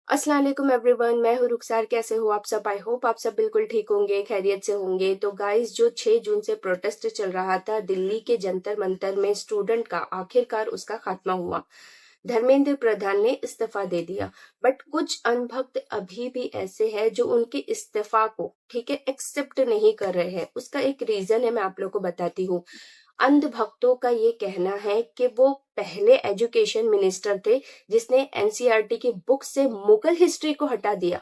अस्सलाम वालेकुम एवरीवन, मैं हूँ रुखसार। कैसे हो आप सब? आई होप आप सब बिल्कुल ठीक होंगे, खैरियत से होंगे। तो गाइस, जो 6 जून से प्रोटेस्ट चल रहा था दिल्ली के जंतर मंतर में स्टूडेंट का, आखिरकार उसका खात्मा हुआ। धर्मेंद्र प्रधान ने इस्तीफा दे दिया। बट कुछ अनभक्त अभी भी ऐसे हैं जो उनके इस्तीफा को ठीक है एक्सेप्ट नहीं कर रहे हैं। उसका एक रीजन है, मैं आप लोग को बताती हूँ। अंध भक्तों का ये कहना है कि वो पहले एजुकेशन मिनिस्टर थे जिसने एनसीईआरटी की बुक से मुगल हिस्ट्री को हटा दिया।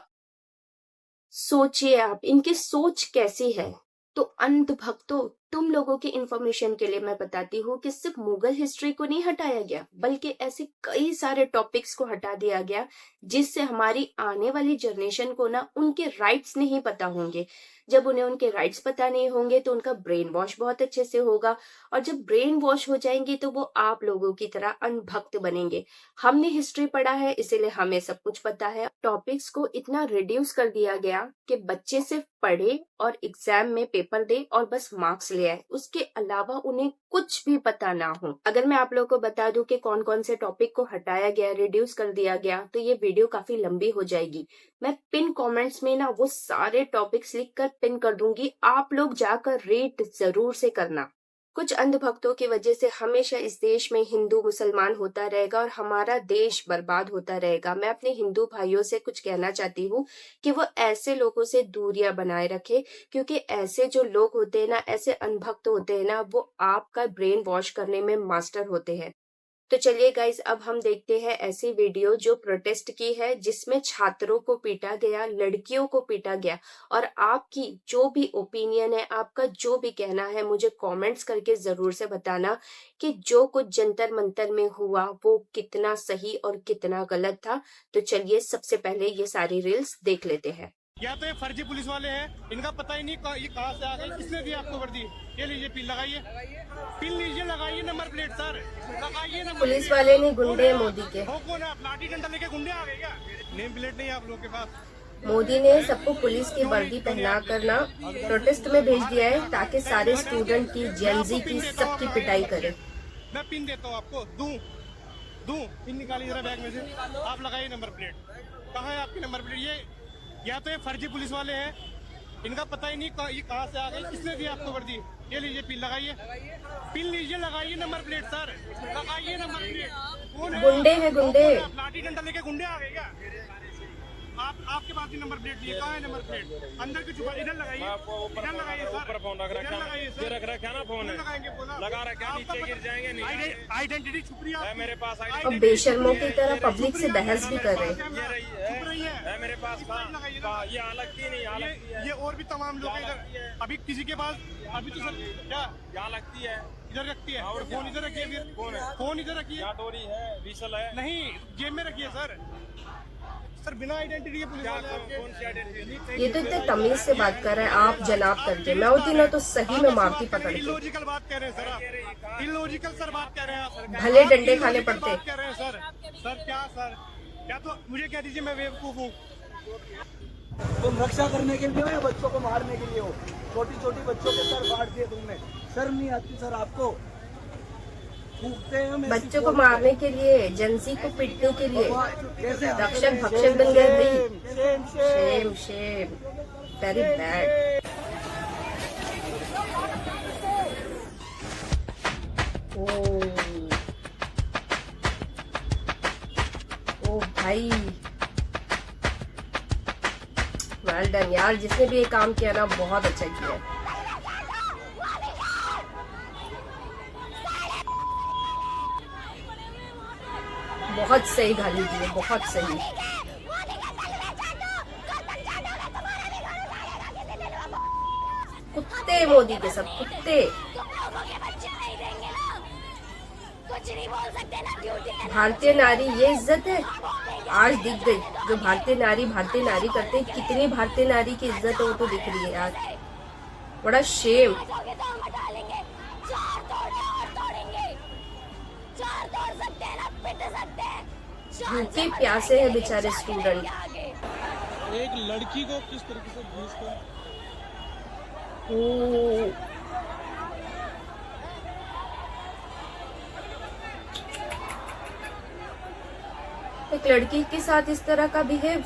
सोचिए आप, इनकी सोच कैसी है। तो अंध भक्तों, तुम लोगों की इंफॉर्मेशन के लिए मैं बताती हूँ कि सिर्फ मुगल हिस्ट्री को नहीं हटाया गया, बल्कि ऐसे कई सारे टॉपिक्स को हटा दिया गया जिससे हमारी आने वाली जनरेशन को ना उनके राइट्स नहीं पता होंगे। जब उन्हें उनके राइट्स पता नहीं होंगे तो उनका ब्रेन वॉश बहुत अच्छे से होगा, और जब ब्रेन वॉश हो जाएंगे तो वो आप लोगों की तरह अनभक्त बनेंगे। हमने हिस्ट्री पढ़ा है, इसीलिए हमें सब कुछ पता है। टॉपिक्स को इतना रिड्यूस कर दिया गया कि बच्चे सिर्फ पढ़े और एग्जाम में पेपर दे और बस मार्क्स ले आए, उसके अलावा उन्हें कुछ भी पता ना हो। अगर मैं आप लोगों को बता दूं कि कौन कौन से टॉपिक को हटाया गया, रिड्यूस कर दिया गया, तो ये वीडियो काफी लंबी हो जाएगी। मैं पिन कमेंट्स में ना वो सारे टॉपिक्स लिखकर पिन कर दूंगी, आप लोग जाकर रीड जरूर से करना। कुछ अंधभक्तों की वजह से हमेशा इस देश में हिंदू मुसलमान होता रहेगा और हमारा देश बर्बाद होता रहेगा। मैं अपने हिंदू भाइयों से कुछ कहना चाहती हूँ कि वो ऐसे लोगों से दूरियां बनाए रखे, क्योंकि ऐसे जो लोग होते हैं ना, ऐसे अनभक्त होते हैं ना, वो आपका ब्रेन वॉश करने में मास्टर होते हैं। तो चलिए गाइज, अब हम देखते हैं ऐसी वीडियो जो प्रोटेस्ट की है, जिसमें छात्रों को पीटा गया, लड़कियों को पीटा गया। और आपकी जो भी ओपिनियन है, आपका जो भी कहना है, मुझे कमेंट्स करके जरूर से बताना कि जो कुछ जंतर मंतर में हुआ वो कितना सही और कितना गलत था। तो चलिए सबसे पहले ये सारी रील्स देख लेते हैं। या तो ये फर्जी पुलिस वाले हैं, इनका पता ही नहीं ये कहाँ से आ गए, किसने दिया आपको वर्दी। ये लीजिए, पिन लगाइए, पिन लीजिए, लगाइए नंबर प्लेट सर, लगाइए नंबर। पुलिस वाले नहीं, गुंडे मोदी के। हो कौन है आप? लाठी डंडा लेके गुंडे आ गए क्या? नेम प्लेट नहीं है आप लोगों के पास? मोदी ने सबको पुलिस की वर्दी पहना कर ना प्रोटेस्ट में भेज दिया है, ताकि सारे स्टूडेंट की, जेनजी की, सबकी पिटाई करे। मैं पिन देता हूँ आपको, दूं पिन निकालिए जरा बैग में से, आप लगाइए नंबर प्लेट। कहाँ है आपकी नंबर प्लेट? ये या तो ये फर्जी पुलिस वाले हैं, इनका पता ही नहीं ये कहाँ से आ गए, किसने दिया आपको वर्दी। ये लीजिए, पिन लगाइए, पिन लीजिए, लगाइए नंबर प्लेट सर, लगाइए नंबर प्लेट। कौन है? गुंडे हैं, गुंडे। लाठी डंडा लेके गुंडे आ गए क्या? आपके पास भी नंबर प्लेट नहीं है? कहाँ है नंबर प्लेट? अंदर की छुपा, इधर लगाइए, इधर लगाइए सर, ऊपर फोन रख रखा लगाइए सर, रख रखा ना फोन है, लगाएंगे बोला, लगा रखा, नीचे गिर जाएंगे नहीं। आइडेंटिटी छुप रही है मेरे पास और बेशर्मों की तरह पब्लिक से बहस भी कर रहे हैं। छुप रही है मेरे पास ये हालत की नहीं, ये और भी तमाम लोग इधर। अभी किसी के पास अभी तो सर क्या यहाँ लगती है, इधर रखती है, और फोन इधर रखिए, फिर फोन इधर रखिए, डोरी है, विसल है, नहीं जेब में रखिए सर। सर बिना आइडेंटिटी के पुलिस वाले कौन सी आइडेंटिटी? ये तो इतने तमीज से बात कर रहे हैं, आप जनाब करके। मैं होती ना तो सही में मारती पकड़ के। इलॉजिकल बात कह रहे हैं सर आप, इलॉजिकल सर बात कह रहे हैं आप, भले डंडे खाने Illogical पड़ते। बात कह रहे हैं सर। सर क्या सर, या तो मुझे कह दीजिए मैं बेवकूफ हूँ। तुम रक्षा करने के लिए हो या बच्चों को मारने के लिए हो? छोटी छोटी बच्चों के सर फाड़ दिए तुमने, शर्म नहीं आती सर आपको? फूकते हैं हम ऐसी बच्चों को मारने के लिए, जेंसी को पीटने के लिए, कैसे रक्षक भक्षक बन गए भाई। Shame shame shame shame, very bad. ओ भाई, वेल डन यार, जिसने भी ये काम किया ना बहुत अच्छा किया। बहुत सही गाली दी है, बहुत सही। कुत्ते मोदी के सब कुत्ते। भारतीय नारी ये इज्जत है? आज दिख गई, जो भारतीय नारी करते, कितनी भारतीय नारी की इज्जत है वो तो दिख रही है यार। बड़ा शेम। भूखे प्यासे हैं बेचारे स्टूडेंट। एक लड़की को किस तरीके से घूस कर एक लड़की के साथ इस तरह का बिहेव।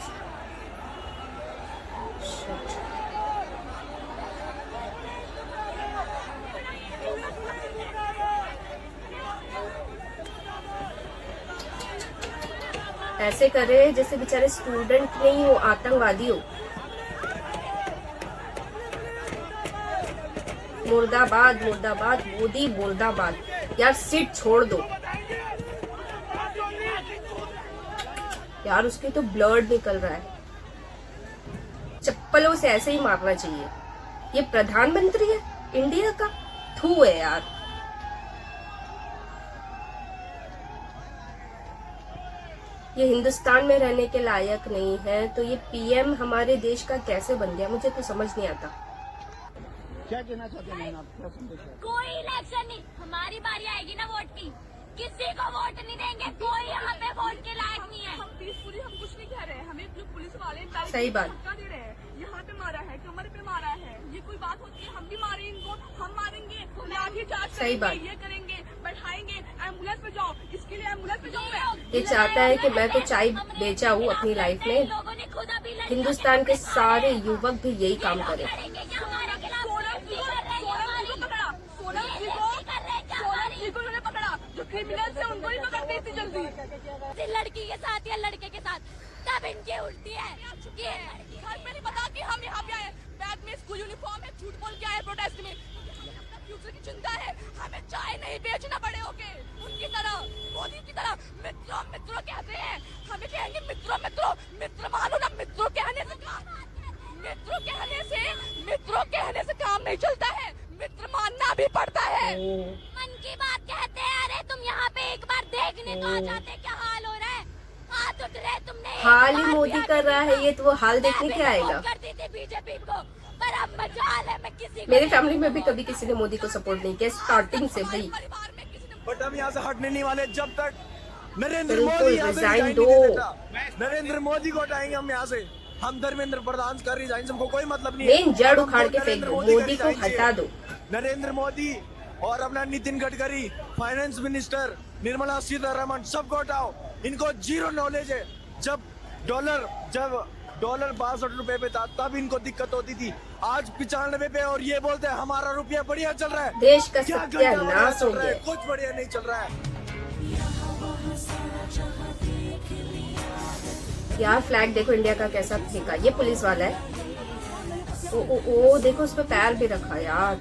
ऐसे करे जैसे बेचारे स्टूडेंट नहीं हो, आतंकवादी हो। मुर्दाबाद मुर्दाबाद मोदी मुर्दाबाद। यार सीट छोड़ दो यार, उसके तो ब्लड निकल रहा है। चप्पलों से ऐसे ही मारना चाहिए। ये प्रधानमंत्री है इंडिया का, थू है यार। ये हिंदुस्तान में रहने के लायक नहीं है, तो ये पीएम हमारे देश का कैसे बन गया, मुझे तो समझ नहीं आता। क्या कहना चाहते हैं आप, क्या संदेश है? कोई इलेक्शन नहीं, हमारी बारी आएगी ना वोट की, किसी को वोट नहीं देंगे, कोई यहाँ पे वोट के लायक नहीं है। हम पीसफुली, हम कुछ नहीं कह रहे हैं, हमें जो पुलिस वाले सही बात। धक्का दे रहे हैं, यहाँ पे मारा है, कमर पे मारा है, ये कोई बात होती है? हम भी मारे इनको, हम मारेंगे, लाठी चार्ज सही बात। करेंगे, ये करेंगे, बैठाएंगे, एम्बुलेंस पे जाओ, इसके लिए एम्बुलेंस पे जाऊँ मैं। ये चाहता है कि मैं तो चाय बेचा हूँ अपनी लाइफ में, लोगों ने खुद अभी हिंदुस्तान के सारे युवक भी यही काम करें। जो क्रिमिनल है उनको ही पकड़ते इतनी जल्दी। लड़की के साथ या लड़के के साथ तब इनकी उल्टी है। घर पे नहीं पता कि हम यहाँ पे आए, बैग में स्कूल यूनिफॉर्म है, झूठ बोल के आए प्रोटेस्ट में। फ्यूचर की चिंता है, हमें चाय नहीं बेचना पड़े होके उनकी तरह, मोदी की तरह। मित्रों मित्रों कहते हैं, हमें कहेंगे मित्रों मित्रों, मित्र मानो ना। मित्रों कहने से काम नहीं चलता है, मित्र मानना भी पड़ता है। मन की बात कहते हैं। अरे तुम यहाँ पे एक बार देखने तो आ जाते, क्या हाल हो रहा है। हाथ उठ रहे तुमने, हाल ही मोदी कर रहा है ये, तो वो हाल देखने क्या आएगा। करती थी बीजेपी को, पर अब मजाल है मैं किसी मेरी फैमिली में भी कभी किसी ने मोदी को सपोर्ट नहीं किया, स्टार्टिंग से भाई। परिवार में किसी ने बट हम यहाँ से हटने नहीं वाले जब तक नरेंद्र बिल्कुल, मोदी यहाँ से resign resign दो। नहीं देता। नरेंद्र मोदी को हटाएंगे हम यहाँ से। हम धर्मेंद्र प्रधान का रिजाइन से हमको कोई मतलब नहीं है। मेन जड़ हम उखाड़ के फेंक नरेंद्र दो, मोदी का मोदी को resign हटा चाहिए। दो। नरेंद्र मोदी और अपना नितिन गडकरी, फाइनेंस मिनिस्टर निर्मला सीतारमण, सबको हटाओ। इनको जीरो नॉलेज है। जब डॉलर 62 रुपए पे था तब इनको दिक्कत होती थी, आज 95 पे, और ये बोलते हैं हमारा रुपया बढ़िया चल रहा है। देश का क्या सत्यानाश हो चल रहा है? गया। कुछ बढ़िया नहीं चल रहा है। यार फ्लैग देखो इंडिया का कैसा फेंका, ये पुलिस वाला है। ओ देखो उस पे पैर भी रखा यार।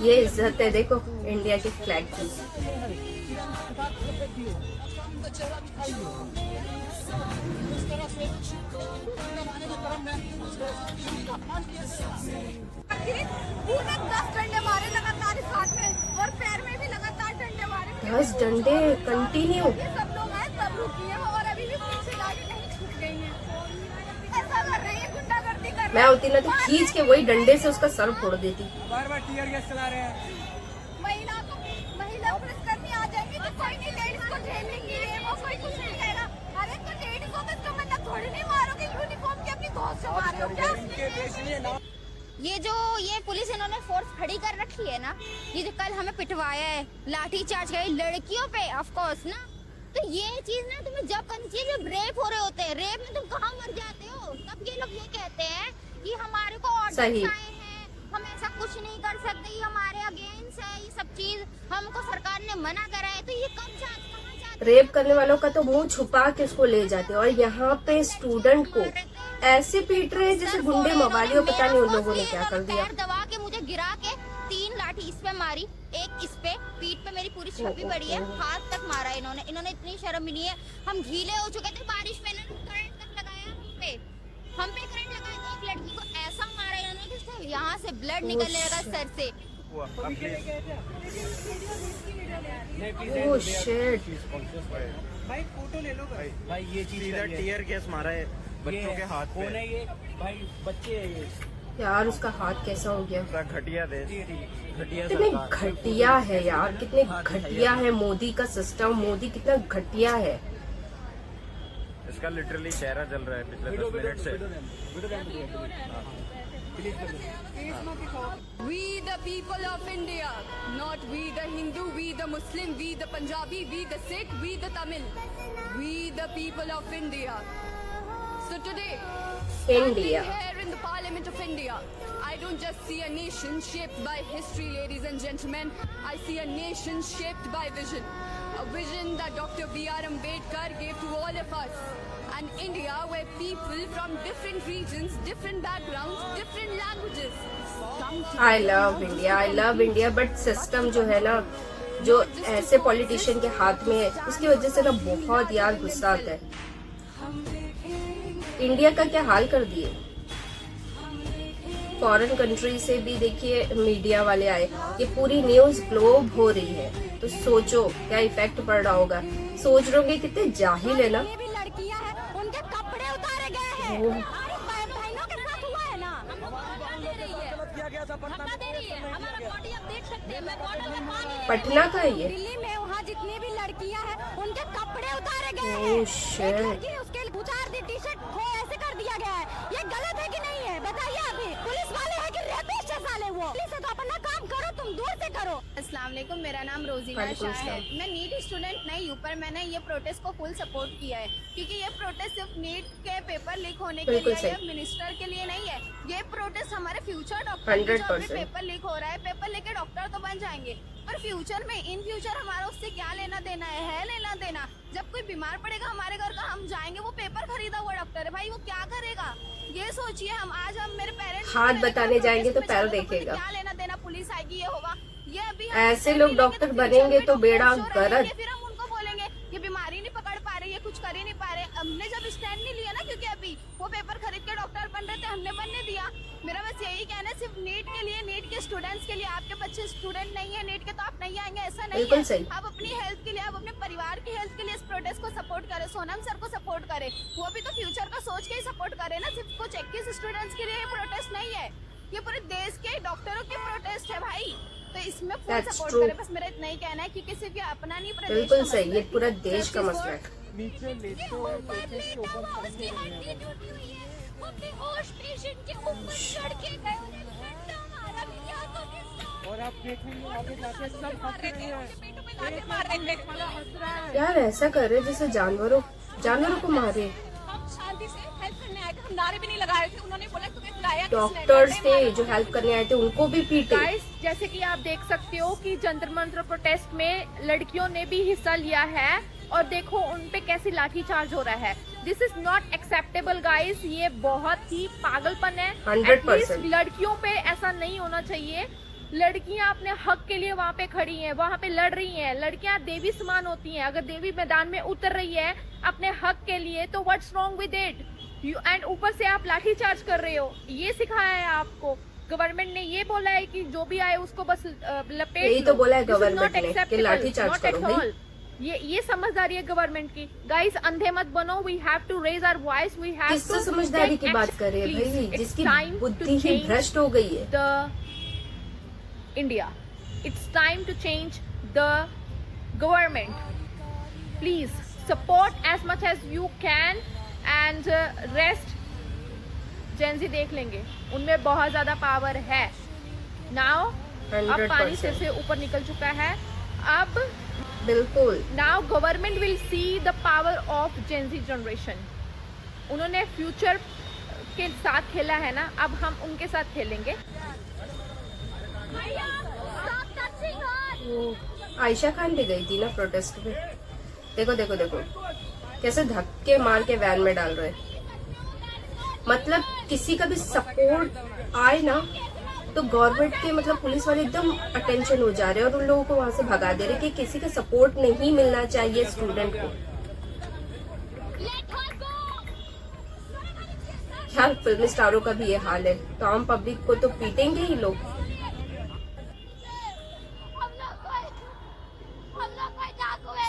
ये इज्जत है देखो इंडिया के फ्लैग की। पूरे 10 डंडे मारे लगातार इस हाथ में, और पैर में भी लगातार डंडे मारे। 10 डंडे कंटिन्यू। ये सब लोग आए, सब रुकी है, और अभी भी पीछे गाड़ी नहीं छूट गई है। ऐसा कर रहे हैं, गुंडागर्दी कर रहे हैं। मैं होती ना तो खींच के वही डंडे से उसका सर फोड़ देती। बार बार टीयर गैस चला रहे हैं। महिला पुलिसकर्मी आ जाएंगी तो कोई नहीं, लेडीज को झेल लेंगी, वो कोई कुछ नहीं कहेगा। अरे तो लेडीज को इसका मतलब थोड़ी नहीं मारोगे, यूनिफॉर्म की अपनी बहुत से मार रहे हो क्या? ये पुलिस इन्होंने फोर्स खड़ी कर रखी है ना, ये जो कल हमें पिटवाया है, लाठी चार्ज किया लड़कियों पे, ऑफ कोर्स ना, तो ये चीज ना तुम्हें जब करनी चाहिए जब रेप हो रहे होते हैं। रेप में तुम कहाँ मर जाते हो, तब ये लोग ये कहते हैं कि हमारे को ऑर्डर्स आए हैं, हम ऐसा कुछ नहीं कर सकते, ये हमारे अगेंस्ट है, ये सब चीज हमको सरकार ने मना करा है। तो ये कब कहाँ जाते, रेप करने वालों का तो मुंह छुपा के उसको ले जाते हैं, और यहाँ पे स्टूडेंट को ऐसे पीट रहे हैं जैसे गुंडे मवाली, और पता नहीं उन लोगों ने क्या कर दिया। पैर दबा के मुझे गिरा के 3 लाठी इस पे मारी, एक इस पे, पीठ पे मेरी पूरी छवि पड़ी है, हाथ तक मारा इन्होंने इतनी शर्म नहीं है। हम गीले हो चुके थे बारिश में, करंट तक लगाया हम पे करंट लगाया। एक लड़की को ऐसा मारा इन्होंने कि यहाँ से ब्लड निकलने लगा सर से। Oh shit. भाई फोटो ले लो भाई, ये चीज सीधा टीयर गैस मारा है बच्चों के हाथ पे। कौन है ये भाई, बच्चे है ये। यार उसका हाथ कैसा हो गया। पूरा घटिया देश, घटिया कितने सरकार। घटिया है यार, कितने घटिया है मोदी का सिस्टम, मोदी कितना घटिया है। इसका लिटरली चेहरा जल रहा है पिछले 10 मिनट से। We the people of India, not we the Hindu, we the Muslim, we the Punjabi, we the Sikh, we the Tamil, we the people of India. So today, India. standing here in the Parliament of India, I don't just see a nation shaped by history, ladies and gentlemen. I see a nation shaped by vision. A vision that Dr. B.R. Ambedkar gave to all of us. An India where people from different regions, different backgrounds, different languages come together. I love India but system जो है ना, जो ऐसे politician के हाथ में है, उसकी वजह से ना बहुत यार गुस्सा आता है। इंडिया का क्या हाल कर दिए। फॉरेन कंट्री से भी देखिए मीडिया वाले आए, ये पूरी न्यूज ग्लोब हो रही है, तो सोचो क्या इफेक्ट पड़ रहा होगा। सोच रहे होंगे कितने जाहिल है ना। ये भी लड़कियां हैं, उनके कपड़े उतारे गए हैं। ओह। हमारी बहनों के साथ हुआ है ना। धक्का दे रही है, हमारा बॉडी आप देख सकते हैं। मैं बॉर्डर में पानी पटना का है ये। दिल्ली में वहाँ जितनी भी लड़कियां हैं, उनके कपड़े उतारे गए ओह, हैं। shit। एक लड़की उसके उतार दी टी-शर्ट को ऐसे कर दिया गया है। ये गलत है कि नहीं है, बताइए अभी। पुलिस वाले हैं कि रेपिस्ट है साले वो। पुलिस है तो अपना काम करो, तुम दूर से करो। अस्सलाम वालेकुम, मेरा नाम रोजीना वालेकुम शाह है। अस्सलाम। मैं नीट स्टूडेंट नहीं हूँ, पर मैंने ये प्रोटेस्ट को फुल सपोर्ट किया है, क्योंकि ये प्रोटेस्ट सिर्फ नीट के पेपर लीक होने के बिल्कुल लिए सही। या मिनिस्टर के लिए नहीं है। ये प्रोटेस्ट हमारे फ्यूचर डॉक्टर 100%। पेपर लीक हो रहा है, पेपर लेके डॉक्टर तो बन जाएंगे, पर फ्यूचर में इन फ्यूचर हमारा उससे क्या लेना देना है लेना देना। जब कोई बीमार पड़ेगा हमारे घर का, हम जाएंगे, वो पेपर खरीदा हुआ डॉक्टर है भाई, वो क्या करेगा ये सोचिए। हम आज मेरे पेरेंट्स हाथ बताने जाएंगे तो पैर देखेगा। क्या लेना देना, पुलिस आएगी, ये होगा, ये अभी ऐसे लोग डॉक्टर बनेंगे तो बेड़ा गर्क। फिर हम उनको बोलेंगे ये बीमारी नहीं पकड़ पा रही, ये कुछ कर ही नहीं पा रहे। हमने जब स्टैंड नहीं लिया ना, क्योंकि अभी वो पेपर खरीद के डॉक्टर बन रहे थे, हमने बनने दिया। मेरा बस यही कहना है, सिर्फ नीट के लिए, नीट के स्टूडेंट्स के लिए। आपके बच्चे स्टूडेंट नहीं है नीट के तो आप नहीं आएंगे, ऐसा नहीं बिल्कुल है। सही। आप अपनी हेल्थ के लिए, आप अपने परिवार की हेल्थ के लिए इस प्रोटेस्ट को सपोर्ट करें, सोनम सर को सपोर्ट करें। वो भी तो फ्यूचर का सोच के ही सपोर्ट करे ना, सिर्फ कुछ 21 स्टूडेंट्स के लिए ये प्रोटेस्ट नहीं है, ये पूरे देश के डॉक्टरों की प्रोटेस्ट है भाई। तो इसमें फुल That's सपोर्ट true। करें, बस मेरा इतना ही कहना है, क्योंकि सिर्फ ये अपना नहीं, प्रदेश बिल्कुल का सही, मसला ये है। पूरा देश का Justice मसला है। for- नीचे लेटो वो अपने होश पेशेंट के ऊपर चढ़ के गए, उन्हें डंडा मारा भी, क्या तो किस्सा। और आप देखेंगे आगे जाके सब हंस रहे हैं। एक वाला हंस रहा है। यार ऐसा कर रहे जैसे जानवरों को मारे। हम शांति से हेल्प करने आए थे, हम नारे भी नहीं लगाए थे। उन्होंने बोला तुम्हें बुलाया किसने? डॉक्टर्स डंडे थे मारो। जो हेल्प करने आए थे, उनको भी पीटे। गाइस, जैसे कि आप देख सकते हो कि जंतर मंतर प्रोटेस्ट में लड़कियों ने भी हिस्सा लिया है, और देखो उन पे कैसी लाठी चार्ज हो रहा है। This is not acceptable guys, ये बहुत ही पागलपन है। 100%। At least लड़कियों पे ऐसा नहीं होना चाहिए। लड़कियां अपने हक के लिए वहाँ पे खड़ी हैं, वहाँ पे लड़ रही हैं। लड़कियां देवी समान होती हैं, अगर देवी मैदान में उतर रही है अपने हक के लिए, तो what's wrong with it? And ऊपर से आप लाठी चार्ज कर रहे हो, ये सिखाया है आपको। गवर्नमेंट ने ये बोला है कि जो भी आए उसको बस लपेट यही लो। तो बोला है This is गवर्नमेंट not ने कि acceptable, लाठी चार्ज not करो at भाई। all। ये समझदारी है गवर्नमेंट की। गाइस, अंधे मत बनो। We have to raise our voice, we have किससे समझदारी की बात कर रहे हैं भाई, जिसकी बुद्धि ही भ्रष्ट हो गई है। the India. It's time to change the government. Please support as much as you can and rest Gen Z देख लेंगे, उनमें बहुत ज्यादा पावर है। Now अब पानी सिर 100%। से ऊपर निकल चुका है। अब बिल्कुल। Now government will see the power of Gen Z generation. उन्होंने फ्यूचर के साथ खेला है ना, अब हम उनके साथ खेलेंगे। वो आयशा खान भी गई थी ना प्रोटेस्ट में। देखो देखो देखो कैसे धक्के मार के वैन में डाल रहे हैं। मतलब किसी का भी सपोर्ट आए ना तो गवर्नमेंट के मतलब पुलिस वाले एकदम अटेंशन हो जा रहे हैं और उन लोगों को वहां से भगा दे रहे कि किसी का सपोर्ट नहीं मिलना चाहिए स्टूडेंट को। यार फिल्म स्टारों का भी ये हाल है, तो आम पब्लिक को तो पीटेंगे ही लोग।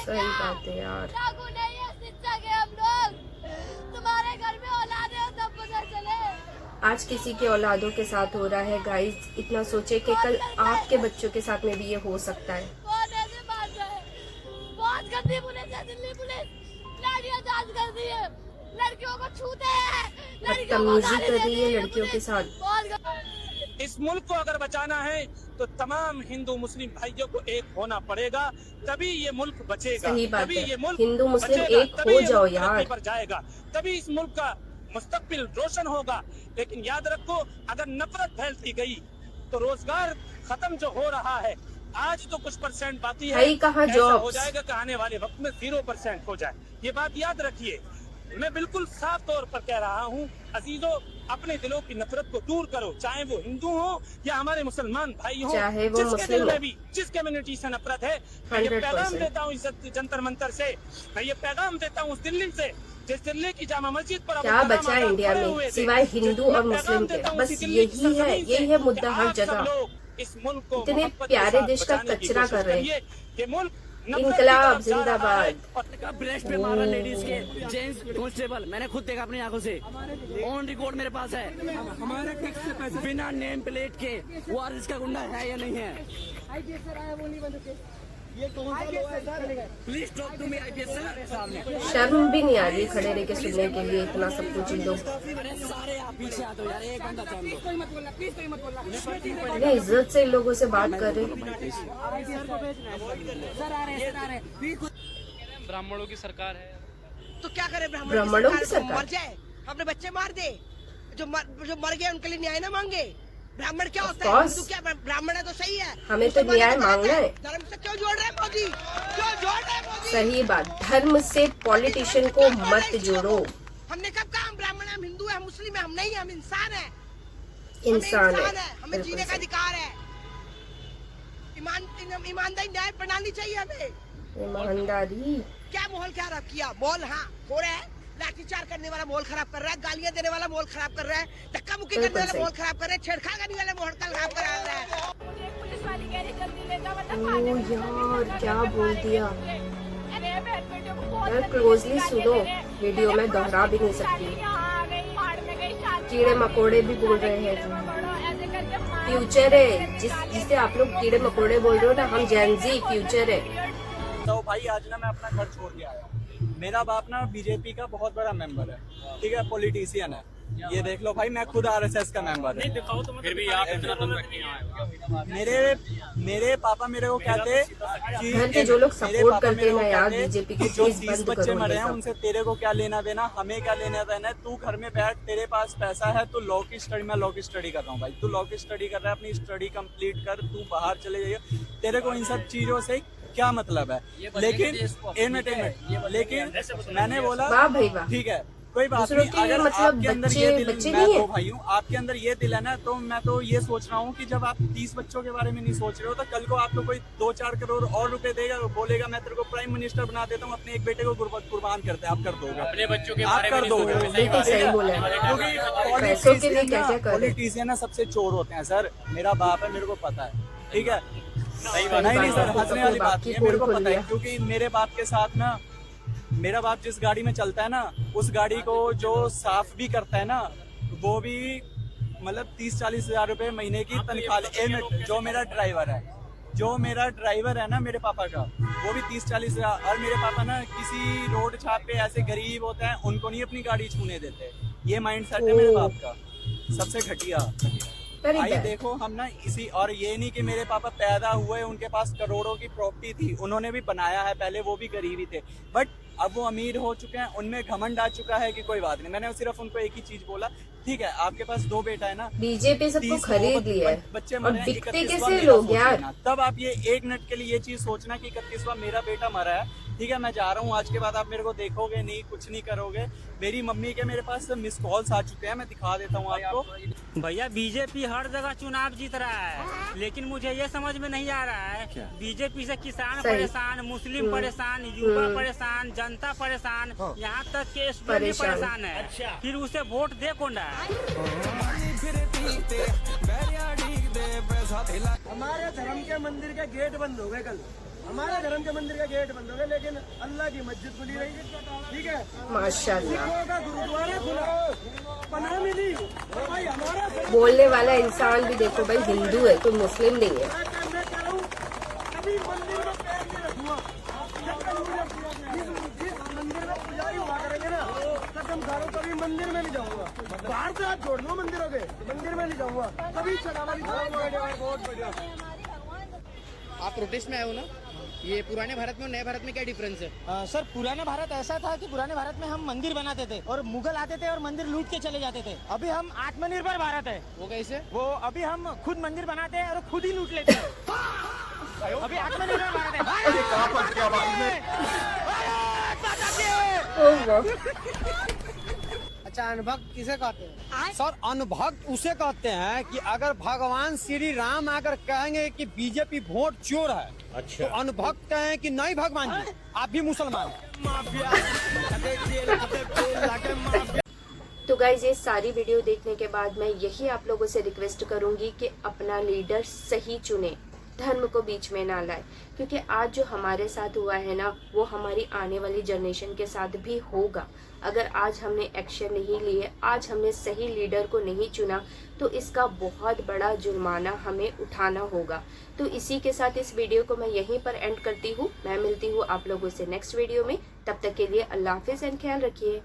सही बात है यार। चाकू नहीं है, शिक्षा के हम लोग। तुम्हारे घर में औलादे हो तब पता चले। आज किसी के औलादों के साथ हो रहा है गाइस, इतना सोचे कि कल आपके बच्चों के साथ में भी ये हो सकता है। कौन ऐसे बात है? बहुत गंदी पुलिस है दिल्ली पुलिस। लाठियां चार्ज कर दी है, लड़कियों को छूते हैं, लड़कियों को बदतमीजी गाली कर रही देती है है लड़कियों के पुलिस। साथ। बहुत इस मुल्क को अगर बचाना है तो तमाम हिंदू मुस्लिम भाइयों को एक होना पड़ेगा, तभी ये मुल्क बचेगा। सही बात तभी है। ये मुल्क हिंदू मुस्लिम बचेगा, एक तभी हो ये जाओ मुल्क यार। तरक्की पर जाएगा, तभी इस मुल्क का मुस्तकबिल रोशन होगा। लेकिन याद रखो, अगर नफरत फैलती गई तो रोजगार खत्म जो हो रहा है, आज तो कुछ परसेंट बाकी है, भाई कहाँ ऐसा जॉब्स? हो जाएगा कि आने वाले वक्त में 0% हो जाए। ये बात याद रखिए। मैं बिल्कुल साफ तौर पर कह रहा हूँ, अजीजों, अपने दिलों की नफरत को दूर करो, चाहे वो हिंदू हो या हमारे मुसलमान भाई हो, चाहे वो जिसके मुस्लिम दिल हो। में भी जिस कम्युनिटी से नफरत है, मैं ये 100% पैगाम देता हूँ इस जंतर मंतर से, मैं ये पैगाम देता हूँ उस दिल्ली से, जिस दिल्ली की जामा मस्जिद पर क्या बचा है इंडिया में सिवाय हिंदू और मुस्लिम के? बस यही है मुद्दा हर जगह। इस मुल्क को इतने मोहब्बत के प्यारे साथ देश का बचाने की कचरा कोशिश कर रहे हैं। करिए। ये मुल्क इनकलाब जिंदाबाद। ब्रेस्ट पे मारा लेडीज के, जेंट्स कांस्टेबल, मैंने खुद देखा अपनी आंखों से, ऑन रिकॉर्ड मेरे पास है। हमारे टैक्स से पैसे बिना नेम प्लेट के, वो आरएस का गुंडा है या नहीं है? Please talk to me IPS sir. शर्म भी नहीं आ रही खड़े रह के सुनने के लिए इतना सब कुछ इन लोग। अरे सारे आप पीछे आ दो यार, एक बंदा जान दो। इतने इज्जत से इन लोगों से बात कर रहे। ब्राह्मणों की सरकार है तो क्या करे? ब्राह्मणों की सरकार? मर जाए, अपने बच्चे मार दे, जो मर गए उनके लिए न्याय ना मांगे। ब्राह्मण क्या होता है? हिंदू क्या ब्राह्मण है तो सही है, हमें तो न्याय मांगना है। धर्म से क्यों जोड़ रहे हैं मोदी? क्यों जोड़ रहे हैं मोदी? सही बात, धर्म से पॉलिटिशियन को मत जोड़ो। हमने कब कहा हम ब्राह्मण है, हम हिंदू है, हम मुस्लिम है? हम नहीं है, हम इंसान है। इंसान है, हमें जीने का अधिकार है। ईमानदारी न्याय प्रणाली चाहिए हमें। ईमानदारी क्या माहौल खराब किया? माहौल हाँ हो रहा है, लाठीचार्ज करने वाला माहौल खराब कर रहा है, गालियां देने वाला माहौल खराब कर रहा है, धक्का मुक्की करने वाला माहौल खराब कर रहा है, छेड़खानी करने वाला माहौल खराब कर रहा है। पुलिस वाली कह रही जल्दी ले जाओ, ओ यार क्या बोल दिया यार। क्लोजली सुनो, वीडियो में दोहरा भी नहीं सकती। कीड़े मकोड़े भी बोल रहे हैं। फ्यूचर है जिसे आप लोग कीड़े मकोड़े बोल रहे हो ना, हम जेनजी फ्यूचर है। तो भाई आज ना मैं अपना घर छोड़ के आया। मेरा बाप ना बीजेपी का बहुत बड़ा मेंबर है, ठीक है, पॉलिटिशियन है। ये देख लो भाई, मैं खुद आरएसएस का मेंबर है। फिर भी आप इतना दम रखने आए हो। मेरे पापा मेरे को कहते कि घर के जो लोग मेरे सपोर्ट पापा करते मेरे हैं को ना यार कहते बीजेपी कि की, जो प्लीज 30 बंद बच्चे करो मरे ये हैं सब। उनसे तेरे को क्या लेना देना, हमें क्या लेना देना है। तू घर में बैठ, तेरे पास पैसा है, तू लॉ की स्टडी, मैं लॉ की स्टडी कर रहा हूँ भाई, तू लॉ की स्टडी कर रहा है, अपनी स्टडी कंप्लीट कर, तू बाहर चले जाइए। तेरे को इन सब चीजों से क्या मतलब है? लेकिन मैंने बोला वाह भाई वाह, ठीक है, कोई बात दूसरों नहीं। के अगर मतलब आपके अंदर ये दिल, बच्चे मैं नहीं है। दो भाई हूँ, आपके अंदर ये दिल है ना, तो मैं तो ये सोच रहा हूँ कि जब आप 30 बच्चों के बारे में नहीं सोच रहे हो, तो कल को आपको कोई 2-4 करोड़ और रुपए देगा, बोलेगा मैं तेरे को प्राइम मिनिस्टर बना देता हूँ, अपने एक बेटे को कुर्बान करते हैं, आप कर दोगे? अपने बच्चों के आप बारे में कर दोगे? बिल्कुल सही बोला है। क्योंकि पैसों के लिए क्या क्या कर रहे हैं। पॉलिटिशियन ना सबसे चोर होते हैं सर। मेरा बाप है, मेरे को पता है, ठीक है। सही नहीं सर, बात है, हंसने वाली बाप बात की नहीं है, मेरे को पोल पता है। खोल क्योंकि मेरे बाप के साथ ना, मेरा बाप जिस गाड़ी में चलता है ना, उस गाड़ी को जो साफ भी करता है ना, वो भी मतलब 30-40 हजार रुपए महीने की तनख्वाह। जो मेरा ड्राइवर है ना मेरे पापा का, वो भी 30-40 हजार। और मेरे पापा ना किसी रोड छाप पे ऐसे गरीब होते हैं, उनको नहीं अपनी गाड़ी छूने देते। ये माइंड सेट है मेरे बाप का, सबसे घटिया। भाई देखो हम ना इसी, और ये नहीं कि मेरे पापा पैदा हुए उनके पास करोड़ों की प्रॉपर्टी थी, उन्होंने भी बनाया है, पहले वो भी गरीब ही थे, बट अब वो अमीर हो चुके हैं, उनमें घमंड आ चुका है कि कोई बात नहीं। मैंने सिर्फ उनको एक ही चीज बोला, ठीक है आपके पास 2 बेटा है ना, बीजेपी सबको खरीद लिया है, बच्चे और मरे हैं, बिकते 31वां कैसे मेरा लोग सोच यार। लेना। तब आप ये 1 मिनट के लिए ये चीज सोचना कि 31वां मेरा बेटा मरा है, ठीक है, मैं जा रहा हूँ, आज के बाद आप मेरे को देखोगे नहीं, कुछ नहीं करोगे। मेरी मम्मी के मेरे पास मिस कॉल्स आ चुके हैं, मैं दिखा देता हूँ आपको। भैया बीजेपी हर जगह चुनाव जीत रहा है, लेकिन मुझे ये समझ में नहीं आ रहा है, बीजेपी से किसान परेशान, मुस्लिम परेशान, युवा परेशान, जनता परेशान, यहाँ तक के स्टूडेंट भी परेशान है, फिर उसे वोट दे कौन रहा है? हमारे धर्म के मंदिर के गेट बंद हो गए कल, हमारे धर्म के मंदिर का गेट बंद हो गए, लेकिन अल्लाह की मस्जिद खुली रही, ठीक है, माशाल्लाह। सिखों का गुरुद्वारा खुला, पनाह मिली भाई। हमारा बोलने वाला इंसान भी देखो भाई हिंदू है, कोई मुस्लिम नहीं है। मैं कह रहा हूँ कभी मंदिर में पैर नहीं रखूंगा, जब तक जिस मंदिर में पुजारी हुआ करेंगे ना, तब शर्मसारों कभी मंदिर में नहीं जाऊंगा, बाहर से हाथ जोड़ लो मंदिरों के, मंदिर में नहीं जाऊंगा कभी। बहुत बढ़िया। आप प्रोटेस्ट में आए हो ना, ये पुराने भारत में और नए भारत में क्या डिफरेंस है? सर पुराने भारत ऐसा था कि पुराने भारत में हम मंदिर बनाते थे और मुगल आते थे और मंदिर लूट के चले जाते थे। अभी हम आत्मनिर्भर भारत है। वो कैसे? वो अभी हम खुद मंदिर बनाते हैं और खुद ही लूट लेते हैं। अभी आत्मनिर्भर भारत है। अच्छा, अनुभक्त किसे कहते हैं? सर अनुभक्त उसे कहते हैं कि अगर भगवान श्री राम अगर कहेंगे कि बीजेपी वोट चोर है, अच्छा, तो अनुभक्त कहें कि नहीं भगवान जी आप भी मुसलमान। तो गाइज ये सारी वीडियो देखने के बाद मैं यही आप लोगों से रिक्वेस्ट करूंगी कि अपना लीडर सही चुने, धर्म को बीच में ना लाए, क्योंकि आज जो हमारे साथ हुआ है ना वो हमारी आने वाली जनरेशन के साथ भी होगा। अगर आज हमने एक्शन नहीं लिए, आज हमने सही लीडर को नहीं चुना, तो इसका बहुत बड़ा जुर्माना हमें उठाना होगा। तो इसी के साथ इस वीडियो को मैं यहीं पर एंड करती हूँ। मैं मिलती हूँ आप लोगों से नेक्स्ट वीडियो में। तब तक के लिए अल्लाह हाफिज़ एंड ख्याल रखिए।